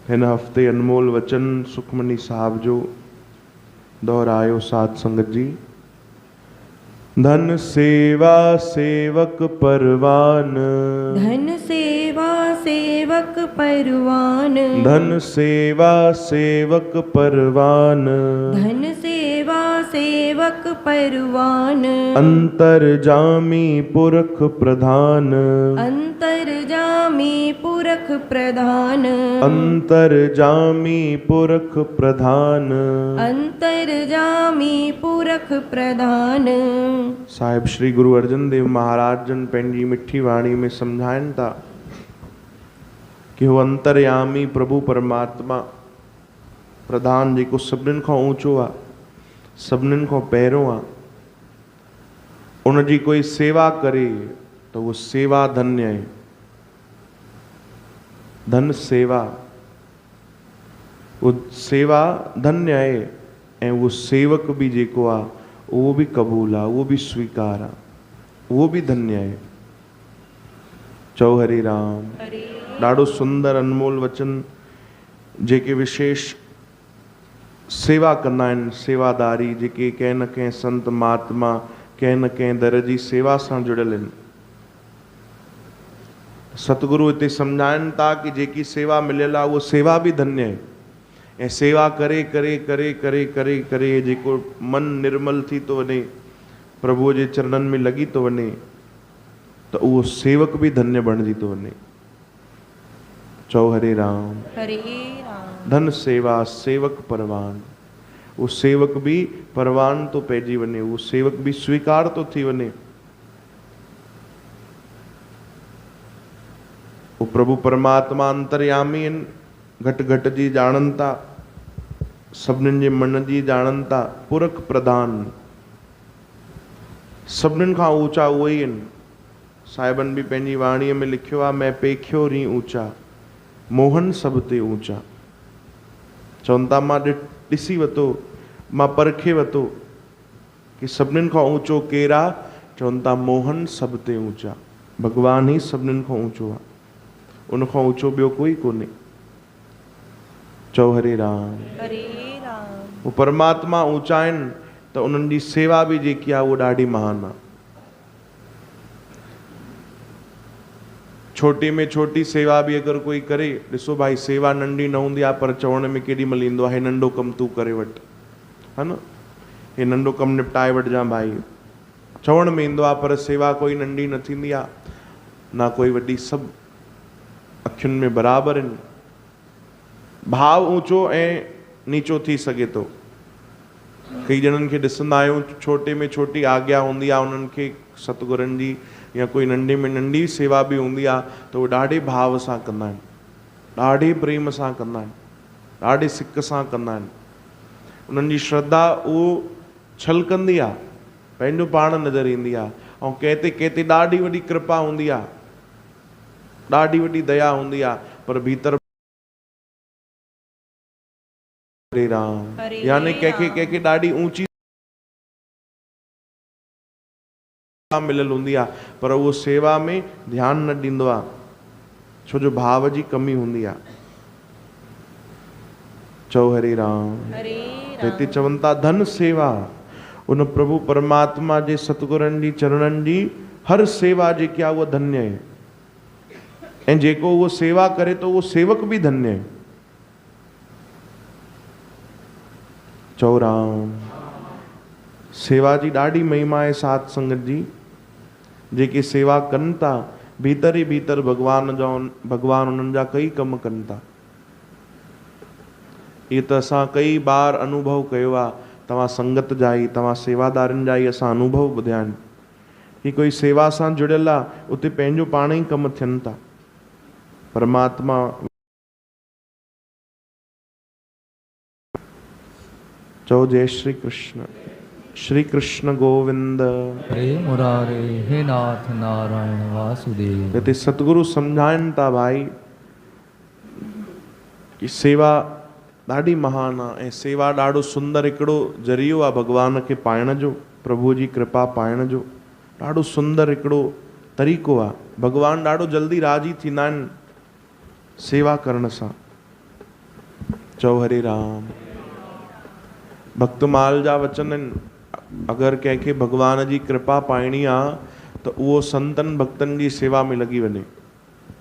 हिन हफ़्ते अनमोल वचन सुखमनी साहब जो दोहरायो साध संगत जी। धन सेवा सेवक परवान, धन सेवा सेवक परवान, धन सेवा सेवक परवान, धन सेवा सेवक परवान, अंतर्जामी पुरख प्रधान, अंतर्जामी पुरख प्रधान, अंतर्जामी पुरख प्रधान, अंतर्जामी पुरख प्रधान। साहिब श्री गुरु अर्जन देव महाराज जन पंहिंजी मिठी वाणी में समझाइनि था कि वो अंतर्यामी प्रभु परमात्मा प्रधान जेको सभिनीनि खां ऊंचो आहे, सभिनीनि खां पहिरियों आहे, उन जी कोई सेवा करे तो वो सेवा धन्य है। धन सेवा, वो सेवा धन्य है ऐं वो सेवक भी जेको आहे वो भी कबूल आहे, वो भी स्वीकार आहे, वो भी धन्य है। चओ हरे राम। ॾाढो सुंदर अनमोल वचन जेके विशेष सेवा कंदा आहिनि, सेवादारी जेके कंहिं न कंहिं संत महात्मा कंहिं न कंहिं दर जी सेवा सां जुड़ियल आहिनि। सतगुरु हिते सम्झाइनि था कि जेकी सेवा मिलियल आहे उहो सेवा भी धन्य है ऐं सेवा करे करे करे करे करे करे जेको मन निर्मल थी तो वञे, प्रभुअ जे चरणनि में लॻी तो वञे, त उहो सेवक भी धन्य बणिजी तो वञे। चओ हरे राम। हरे राम। धन सेवा सेवक परवान, वो सेवक भी परवान तो पइजी वञे, वो सेवक भी स्वीकार तो थी वञे। वो प्रभु परमात्मा अंतर्यामी आहिनि, घट घट जी ॼाणनि था, सभिनीनि जे मन जी ॼाणनि था, पुरख प्रधान, सभिनीनि खां ऊंचा उहे ई आहिनि। साहिबनि भी पंहिंजी वाणीअ में लिखियो आहे, मैं पेखियो री ऊंचा मोहन सब ते ऊंचा। चवनि था मां ॾिसी वरितो, मां परखे वरितो कि सभिनीनि खां ऊंचो केरु आहे। चवनि था मोहन सब ते ऊंचा, भगवान ही सभिनीनि खां ऊंचो आहे, उन खां ऊंचो ॿियो कोई कोन्हे। चओ हरे राम। हरे राम। वो परमात्मा ऊंचा आहिनि त उन्हनि जी सेवा भी जेकी आहे उहा ॾाढी महान आहे। छोटी में छोटी सेवा भी अगर कोई करे, ॾिसो भाई सेवा नंढी न हूंदी आहे पर चवण में केॾी महिल ईंदो आहे, हे नंढो कमु तूं करे वठि, है न, हे नंढो कमु निपटाए वठिजांइ भाई, चवण में ईंदो आहे पर सेवा कोई नंढी न थींदी आहे ना कोई वॾी, सभु अखियुनि में बराबरि आहिनि। भाव ऊंचो ऐं नीचो थी सघे थो। कई ॼणनि खे ॾिसंदा आहियूं छोटे में छोटी आज्ञा हूंदी आहे उन्हनि खे सतगुरनि जी, या कोई नंढे में नंढी सेवा भी हूंदी आहे त उहे ॾाढे भाव सां कंदा आहिनि, ॾाढे प्रेम सां कंदा आहिनि, ॾाढे सिक सां कंदा आहिनि। उन्हनि जी श्रद्धा उहो छलकंदी आहे, पंहिंजो पाण नज़र ईंदी आहे, ऐं कंहिं ते ॾाढी वॾी कृपा हूंदी आहे, ॾाढी वॾी दया हूंदी आहे, पर भीतर हरे राम, यानी कंहिंखे ॾाढी ऊंची मिलियल हूंदी आहे पर उहो सेवा में ध्यानु न ॾींदो आहे, छो जो भाव जी कमी हूंदी आहे। चओ हरे राम। हिते चवनि था धन सेवा, उन प्रभु परमात्मा जे सतगुरनि जी चरणनि जी हर सेवा जेकी आहे उहा धन्य है ऐं जेको उहो सेवा करे तो उहो सेवक भी धन्य है। चओ राम। सेवा जी ॾाढी महिमा आहे साध संगत जी। जेके सेवा कनि था भीतर ई भीतर भगवान उन्हनि जा कई कम कनि था। ये त असां कई बार अनुभव कयो आहे, तव्हां संगत जा ई, तव्हां सेवादारनि जा ई असां अनुभव ॿुधिया आहिनि कि कोई सेवा सां जुड़ियल आहे, उते पंहिंजो पाण ई कम थियनि था। परमात्मा चओ जय श्री कृष्ण। श्री कृष्ण गोविंद हरे मुरारे, हे नाथ नारायण वासुदेव। हिते सतगुरु सम्झाइनि था भाई कि सेवा ॾाढी महान आहे ऐं सेवा ॾाढो सुंदर हिकिड़ो ज़रियो आहे भगवान खे पाइण जो, प्रभुअ जी कृपा पाइण जो ॾाढो सुंदर हिकिड़ो तरीक़ो आहे। भगवान ॾाढो जल्दी राज़ी थींदा आहिनि सेवा करण सां। चओ हरे राम। भक्तमाल जा वचन आहिनि, अगरि कंहिंखे भगवान जी कृपा पाइणी आहे त उहो संतनि भक्तनि जी सेवा में लॻी वञे।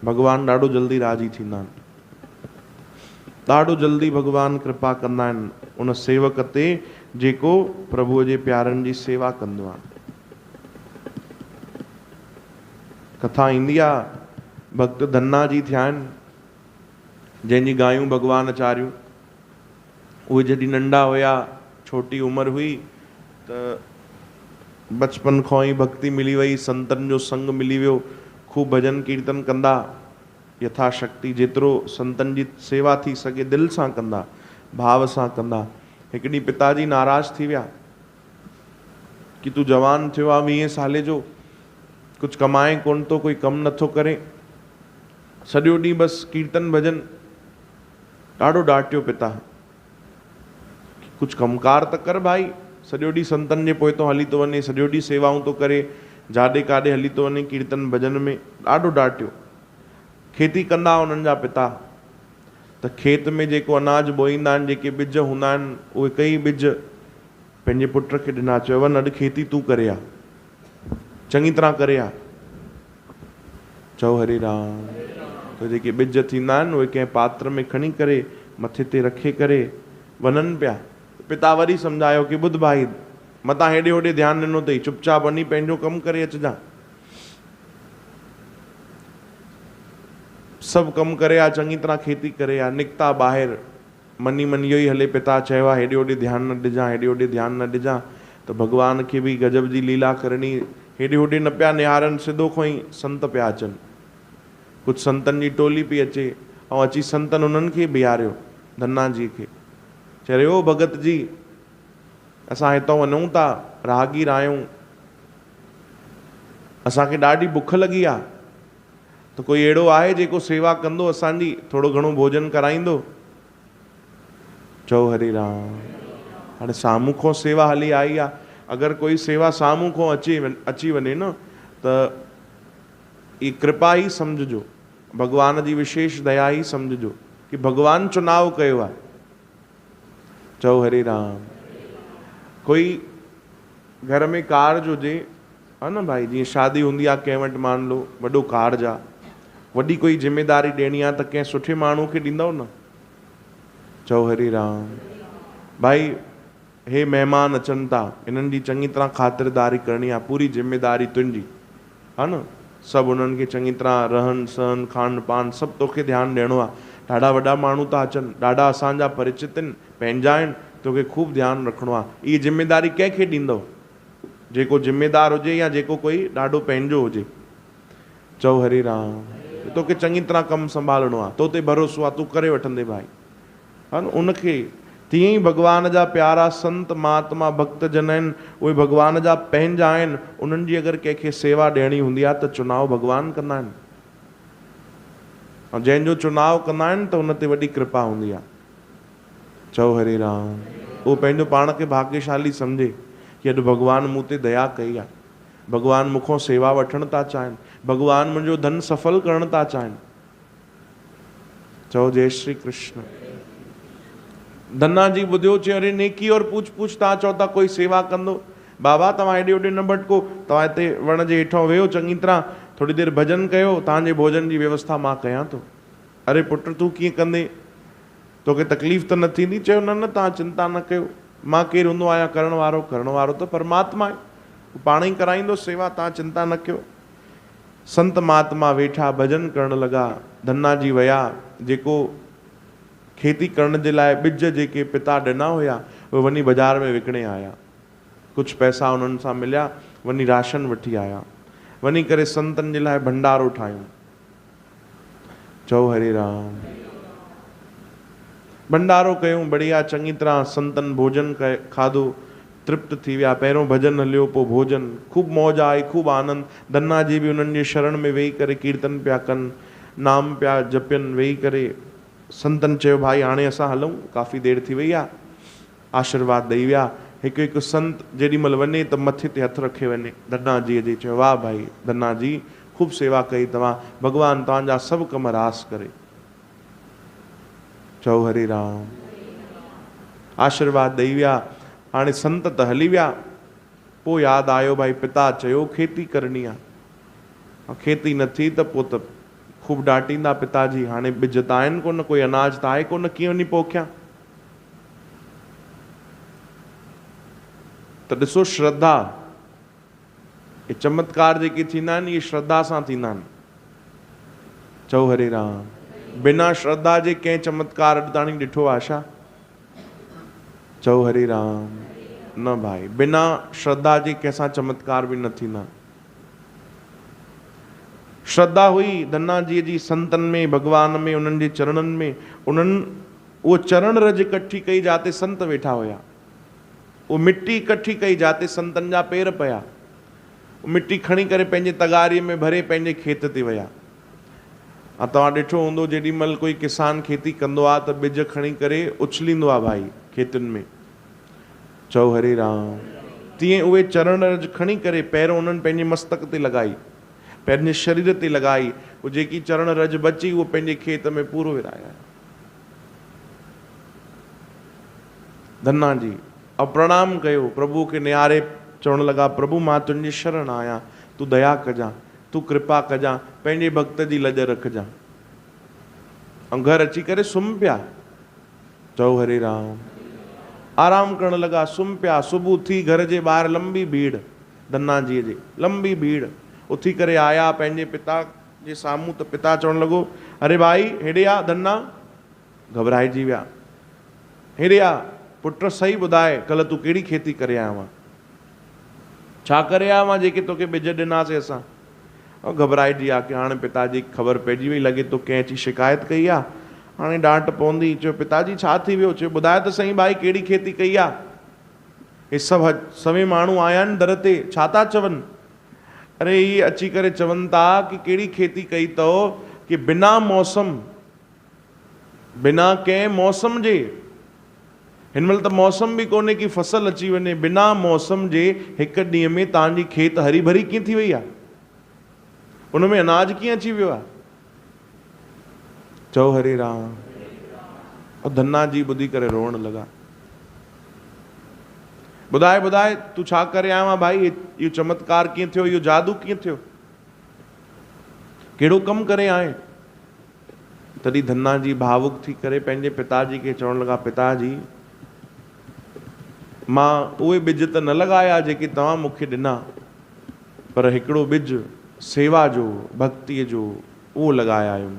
भगवान ॾाढो जल्दी राज़ी थींदा आहिनि, ॾाढो जल्दी भगवान कृपा कंदा आहिनि उन सेवक ते जेको प्रभुअ जे प्यारनि जी सेवा कंदो आहे। कथा ईंदी आहे, भक्त धन्ना जी थिया आहिनि, जंहिंजी गायूं भगवान चारियूं। उहे जॾहिं नंढा हुया, छोटी उमिरि हुई, त बचपन खां ई भक्ति मिली वई, संतनि जो संग मिली वियो, खूब भजन कीर्तन कंदा, यथाशक्ति जेतिरो संतनि जी सेवा थी सघे दिलि सां कंदा, भाव सां कंदा। हिकु ॾींहुं पिताजी नाराज़ थी विया कि तूं जवान थियो आहे 20 साले जो, कुछ कमाए कोन थो, कोई कमु नथो करे, सॼो ॾींहुं बसि कीर्तन भजन। ॾाढो डांटियो पिता, कुछ कमकार त कर भाई, सॼो ॾींहुं संतनि जे पोइ तो हली थो वञे, सॼो ॾींहुं सेवाऊं थो करे, जाॾे काॾे हली थो वञे कीर्तन भजन में। ॾाढो डांटियो। खेती कंदा उन्हनि जा पिता, त खेत में जेको अनाज बोईंदा आहिनि, जेके ॿिज हूंदा आहिनि, उहे कई ॿिज पंहिंजे पुट खे ॾिना, चयो वञ अॼु खेती तूं करे आ, चङी तरह करे आ। चओ हरे राम। त जेके ॿिज थींदा आहिनि उहे कंहिं पात्र में खणी करे मथे ते रखे करे वञनि पिया। पिता वरी सम्झायो कि ॿुध भाई, मतां हेॾे होॾे ध्यानु ॾिनो अथई, चुपचाप वञी पंहिंजो कमु करे अचिजांइ। सभु कमु करे आ, चङी तरह खेती करे आ, निकिता ॿाहिरि, मनी मनी इहो ई हले। पिता चयो आहे हेॾे होॾे ध्यानु न ॾिजां, हेॾे होॾे ध्यानु न ॾिजां। त भॻवान खे बि गजब जी लीला करणी, हेॾे होॾे न पिया निहारनि, सिधो खां ई संत पिया अचनि। कुझु संतनि जी टोली पई अचे, ऐं अची संतनि उन्हनि खे बीहारियो, धन्ना जी खे। चयो ओ भगत जी, असां हितां वञूं था, राहगीर आहियूं, असांखे ॾाढी बुख लॻी आहे, त कोई अहिड़ो आहे जेको सेवा कंदो असांजी, थोरो घणो भोजन कराईंदो? चओ हरे राम। हाणे साम्हूं खां सेवा हली आई आहे, अगरि कोई सेवा साम्हूं खां अची वञे न, त ई कृपा ई सम्झिजो, भगवान जी विशेष दया ई सम्झिजो कि भगवान चुनाव कयो आहे। चओ हरे राम। कोई घर में कारज हुजे, है न भाई, जीअं शादी हूंदी आहे कंहिं वटि, मान लो वॾो कारज आहे, वॾी कोई ज़िम्मेदारी ॾियणी आहे, त कंहिं सुठे माण्हू खे ॾींदव न। चओ हरे राम। भाई हे महिमान अचनि था, इन्हनि जी चङी तरह ख़ातिरदारी करणी आहे, पूरी ज़िम्मेदारी तुंहिंजी, है न। सभु उन्हनि खे चङी तरह रहन सहन खान पान सभु तोखे ध्यानु ॾियणो आहे। ॾाढा वॾा माण्हू था अचनि, ॾाढा असांजा परिचित आहिनि, पंहिंजा आहिनि, तोखे खूब ध्यानु रखिणो आहे। इहा ज़िम्मेदारी कंहिंखे ॾींदव? जेको ज़िम्मेदार हुजे या जेको कोई ॾाढो पंहिंजो हुजे। चओ हरे राम। तोखे चङी तरह कमु संभालणो आहे, तो ते भरोसो आहे, तूं करे वठंदे भाई, है न। उनखे तीअं ई भगवान जा प्यारा संत महात्मा भक्त जन आहिनि, उहे भगवान जा पंहिंजा आहिनि, उन्हनि जी अगरि कंहिंखे सेवा ॾियणी हूंदी आहे त चुनाव भगवान कंदा आहिनि, ऐं जंहिंजो चुनाव कंदा आहिनि त उन ते वॾी कृपा हूंदी आहे। चओ हरे राम। उहो पंहिंजो पाण खे भाग्यशाली सम्झे कि अॼु भगवान मूं ते दया कई आहे, भगवान मूंखां सेवा वठणु था चाहिनि, भगवान मुंहिंजो धन सफल करणु था चाहिनि। चओ जय श्री कृष्ण। धन्ना जी ॿुधियो, चयो अरे नेकी और पूछ पूछ, तव्हां चओ था कोई सेवा कंदो। बाबा तव्हां हेॾे होॾे न भटको, तव्हां हिते वण जे हेठां वेहो, चङी तरह थोरी देरि भॼन कयो, तव्हांजे भोजन जी व्यवस्था मां कयां थो। अरे पुट तूं कीअं कंदे, तोखे तकलीफ़ त न थींदी? चयो न न तव्हां चिंता न कयो, मां केरु हूंदो आहियां करण वारो त परमात्मा आहे, पाण ई कराईंदो सेवा, तव्हां चिंता न कयो। संत महात्मा वेठा भजन करण लॻा। धन्ना जी विया, जेको खेती करण जे लाइ ॿिज जेके पिता ॾिना हुया उहे वञी बाज़ार में विकिणे आया, कुझु पैसा उन्हनि सां मिलिया, वञी राशन वठी आया, वञी करे संतनि जे लाइ भंडारो ठाहियूं। चओ हरे राम। भंडारो कयूं, बढ़िया चङी तरह संतनि भोजन खाधो, तृप्त थी विया। पहिरियों भजन हलियो, पोइ भोजन, खूब मौज आई, खूब आनंद। धन्ना जी बि उन्हनि जे शरण में वेही करे कीर्तन पिया कनि, नाम पिया जपियनि। वेही करे संतनि चयो भाई हाणे असां हलूं, काफ़ी देरि थी वई आहे। आशीर्वाद ॾेई विया। हिकु हिकु संत जेॾी महिल वञे त मथे ते हथु रखे वञे धन्ना जी जे। चयो वाह भाई धन्ना जी, खूब सेवा कई तव्हां, भगवान तव्हांजा सभु कम रास करे। चओ हरे राम। आशीर्वाद ॾेई विया। हाणे संत त हली विया, पोइ यादि आयो भाई पिता चयो खेती करणी आहे, खेती न थी त पोइ त खूब डांटींदा पिताजी। हाणे ॿिज त आहिनि कोन, कोई अनाज त आहे कोन, कीअं वञी पोखियां। त ॾिसो श्रद्धा, ये चमत्कार जेके थींदा आहिनि इहे श्रद्धा सां थींदा आहिनि। चओ हरे राम। बिना श्रद्धा जे कंहिं चमत्कार अॼु ताणी ॾिठो आहे छा? चओ हरे राम। न भाई, बिना श्रद्धा जे कंहिंसां चमत्कार बि न थींदा। श्रद्धा हुई धन्ना जी जी संतनि में, भगवान में, उन्हनि जे चरणनि में। उन्हनि उहो चरण रज इकट्ठी कई जाते संत वेठा हुया, उहो मिट्टी इकट्ठी कई जाते संतनि जा पेर पिया। मिट्टी खणी करे पंहिंजे तगारीअ में भरे पंहिंजे खेत ते विया। तव्हां ॾिठो हूंदो जेॾी महिल कोई किसान खेती कंदो आहे त ॿिज खणी करे उछलींदो आहे भाई खेतुनि में। चओ हरे राम। तीअं उहे चरण रज खणी करे पहिरियों उन्हनि पंहिंजे मस्तक ते लॻाई, पंहिंजे शरीर ते लॻाई। उहो जेकी चरण रज बची उहो पंहिंजे खेत में पूरो विराया। धन्ना जी ऐं प्रणाम कयो, प्रभु खे निहारे चवण लॻा, प्रभु मां तुंहिंजी शरण आहियां, तूं दया कजां, तूं कृपा कजां, पंहिंजे भक्त जी लॼ रखजां। ऐं घर अची करे सुम्ही पिया। चओ हरे राम। आराम करण लॻा, सुम्ही पिया। सुबुह थी घर जे ॿाहिरि लंबी भीड़, धन्ना जी जी लंबी भीड़। उथी करे आया पंहिंजे पिता जे साम्हूं त पिता चवण लॻो, अरे भाई हेॾे आ धन्ना। घबराइजी विया। हेॾे आ पुट, सही ॿुधाए कल्ह तूं कहिड़ी खेती करे आयो आहीं? छा करे आयो आहीं जेके तोखे ॿिज ॾिनासीं असां? ऐं घबराइजी विया की हाणे पिताजी ख़बर पइजी वई, लॻे तो कंहिं अची शिकायत कई आहे, हाणे डांट पवंदी। चयो पिताजी छा थी वियो? चयो ॿुधाए त सही भाई कहिड़ी खेती कई आहे? हे सभु सवे माण्हू आया आहिनि दर ते, छा था चवनि? अरे इहे अची करे चवनि था कि कहिड़ी खेती कई अथव कि बिना मौसम, बिना कंहिं मौसम जे, हिन महिल त मौसम बि कोन्हे कि फसल अची वञे, बिना मौसम जे हिकु ॾींहं में तव्हांजी खेत हरी भरी कीअं थी वई आहे? उन में अनाज कीअं अची वियो आहे? चओ हरे राम। और धन्ना जी ॿुधी करे रोअण लॻा। ॿुधाए ॿुधाए तूं छा करे आयो आहे भाई? इहो चमत्कार कीअं थियो? इहो जादू कीअं थियो? कहिड़ो कमु करे आए? तॾहिं धन्ना जी भावुक थी करे पंहिंजे पिताजी खे चवण लॻा, पिताजी मां उहे ॿिज त न लॻाया जेके तव्हां मूंखे ॾिना, पर हिकिड़ो ॿिज सेवा जो, भक्तीअ जो, उहो लॻाया आहियूं।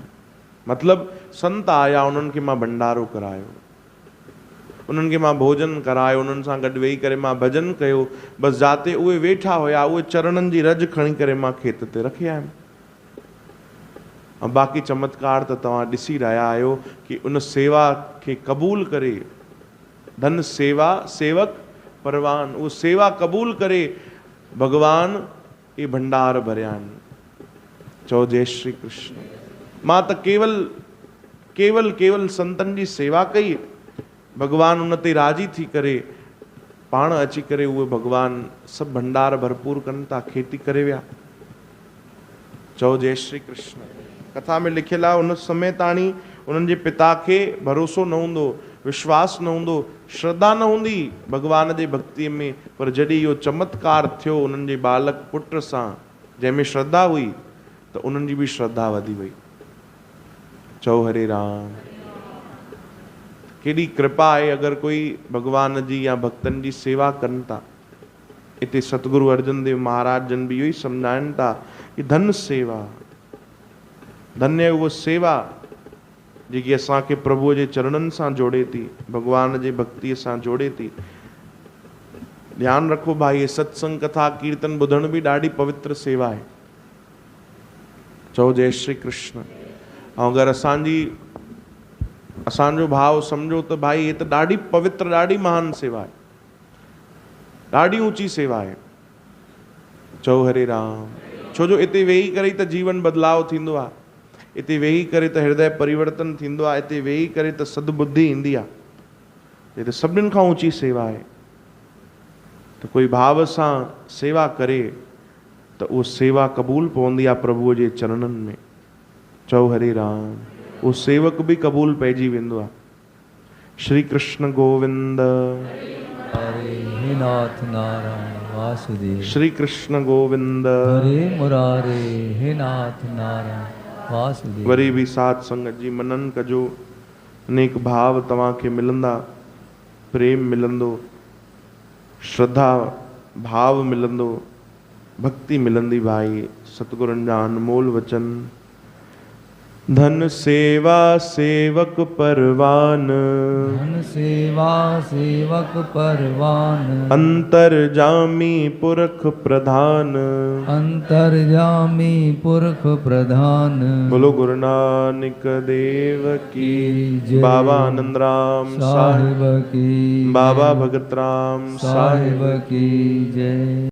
मतिलबु संत आया, उन्हनि खे मां भंडारो करायो, उन्हनि खे मां भोजन करायो, उन्हनि सां गॾु वेही करे मां भॼन कयो। बसि जाते उहे वेठा हुया उहे चरणनि जी रज खणी करे मां खेत ते रखी आयुमि। ऐं बाक़ी चमत्कार त तव्हां ॾिसी रहिया आहियो कि उन सेवा खे क़बूल करे, धन सेवा सेवक परवान, उहो सेवा क़बूल करे भॻवान ये भंडार भरिया आहिनि। चओ जय श्री कृष्ण। मां त केवल संतनि जी सेवा कई, भगवान उन ते राजी थी करे पाण अची करे उहे भगवान सभु भंडार भरपूर कनि था, खेती करे विया। चओ जय श्री कृष्ण। कथा में लिखियलु आहे उन समय ताणी उन्हनि जे पिता खे भरोसो न हूंदो, विश्वास न हूंदो, श्रद्धा न हूंदी भगवान जे भक्तीअ में। पर जॾहिं इहो चमत्कार थियो उन्हनि जे बालक पुट सां, जंहिंमें श्रद्धा हुई, त उन्हनि जी बि श्रद्धा वधी वई। चओ हरे राम। केॾी कृपा आहे अगरि कोई भगवान जी या भक्तनि जी सेवा कनि था। हिते सतगुरु अर्जन देव महाराज जन बि इहो ई सम्झाइनि था कि धन सेवा, धन्य उहा सेवा जेकी असांखे प्रभुअ जे चरणनि सां जोड़े थी, भगवान जे भक्तीअ सां जोड़े थी। ध्यानु रखो भाई, सत्संग कथा कीर्तन ॿुधण बि ॾाढी पवित्र सेवा आहे। चओ जय श्री कृष्ण। ऐं अगरि असांजो भाव सम्झो त भाई हे त ॾाढी पवित्र, ॾाढी महान सेवा आहे, ॾाढी ऊंची सेवा आहे। चओ हरे राम। छो जो हिते वेही करे त जीवन बदलाव थींदो आहे, हिते वेही करे त हृदय परिवर्तन थींदो आहे, हिते वेही करे त सद्बुद्धि ईंदी आहे। हे त सभिनीनि खां ऊंची सेवा आहे। त कोई भाव सां सेवा करे त उहो सेवा क़बूल पवंदी आहे प्रभुअ जे चरणनि में। चओ हरे राम। उहो सेवक बि क़बूल पइजी वेंदो आहे। श्री कृष्ण गोविंद हरे हे नाथ नारायण वासुदेव। श्री कृष्ण गोविंद हरे मुरारे हे नाथ नारायण वासुदेव। वरी भी साथ संगत जी मनन कजो, अनेक भाव तव्हांखे मिलंदा, प्रेम मिलंदो, श्रद्धा भाव मिलंदो, भक्ति मिलंदी भाई। सतगुरनि जा अनमोल वचन। धन सेवा सेवक परवान, धन सेवा सेवक परवान, अंतर्जामी पुरख प्रधान, अंतर्जामी पुरख प्रधान। बोलो गुरु नानक देव की जय। बाबा आनंद राम साहिब की बाबा भगत राम साहिब की जय।